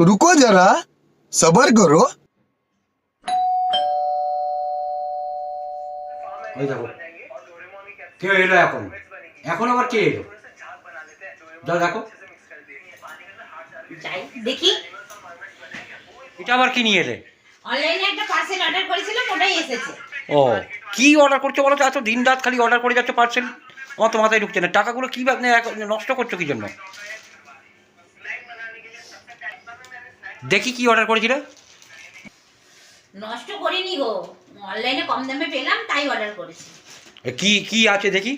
रुको जरा सबर करो। ওই দেখো কে এলো এখন, এখন আবার কে এলো? যা দেখো যাই দেখি। এটা আবার কি নিয়ে এলে? অনলাইনে একটা পার্সেল অর্ডার করেছিলাম, ওটাই এসেছে। ও কি অর্ডার করছো বলো তো? এত দিন রাত খালি অর্ডার করে যাচ্ছে পার্সেল, আমার তো মাথায় ঢুকছে না। টাকাগুলো কি নষ্ট করছো কি জন্য? দেখি কি অর্ডার করেছিলে। নষ্ট করিনি গো, অনলাইনে কম দামে পেলাম তাই অর্ডার করেছি। কি কি আছে দেখি।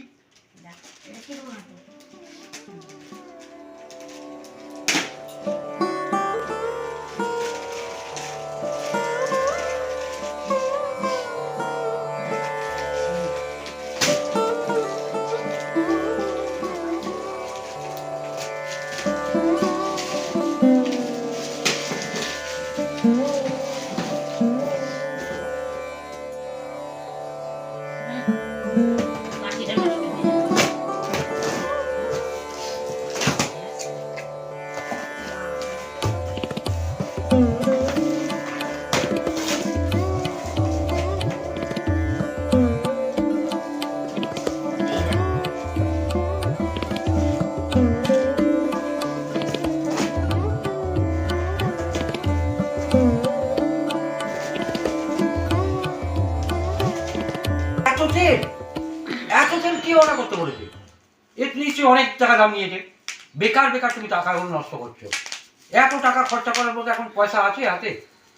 মাটিটা নষ্ট হয়ে যাবে। এত তেল, এত তেল কি অর্ডার করতে বলেছে? এর নিশ্চয়ই অনেক টাকা দাম নিয়েছে। বেকার বেকার তুমি টাকাগুলো নষ্ট করছো। এত টাকা খরচা করার মধ্যে এখন পয়সা আছে হাতে?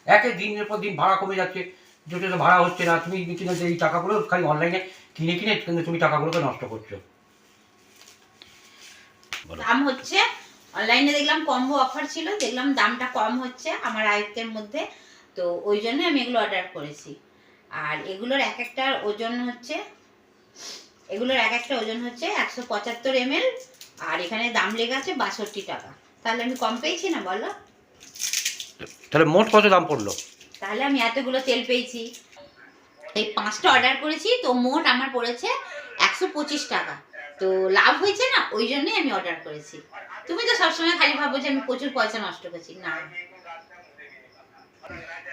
একে দিনের পর দিন ভাড়া কমে যাচ্ছে, যেটা তো ভাড়া হচ্ছে না। তুমি কিনে এই টাকাগুলো খালি অনলাইনে কিনে কিনে কিন্তু তুমি টাকাগুলোকে নষ্ট করছো। দাম হচ্ছে অনলাইনে দেখলাম কম্বো অফার ছিল, দেখলাম দামটা কম হচ্ছে আমার আয়ত্তের মধ্যে, তো ওই জন্য আমি এগুলো অর্ডার করেছি। আর এগুলোর এক একটা ওজন হচ্ছে 175 ml, আর এখানে দাম লেগে আছে 62 টাকা। তাহলে আমি কম পেয়েছি না বলো? তাহলে মোট কত দাম পড়লো? তাহলে আমি এতগুলো তেল পেয়েছি, এই 5টা অর্ডার করেছি, তো মোট আমার পড়েছে 125 টাকা। তো লাভ হয়েছে না, ওই জন্যই আমি অর্ডার করেছি। তুমি তো সবসময় খালি ভাবো যে আমি প্রচুর পয়সা নষ্ট করছি। না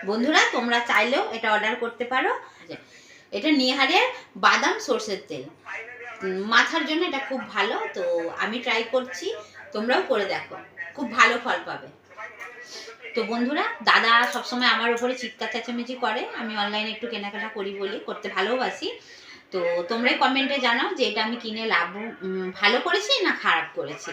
বন্ধুরা, তোমরা চাইলেও এটা অর্ডার করতে পারো। এটা নিহারের বাদাম সরষের তেল, মাথার জন্য এটা খুব ভালো। তো আমি ট্রাই করছি, তোমরাও করে দেখো, খুব ভালো ফল পাবে। তো বন্ধুরা, দাদা সবসময় আমার উপরে চিৎকার চেঁচামেচি করে, আমি অনলাইনে একটু কেনাকাটা করি বলি, করতে ভালোবাসি। তো তোমরাই কমেন্টে জানাও যে এটা আমি কিনে লাভ ভালো করেছি না খারাপ করেছি।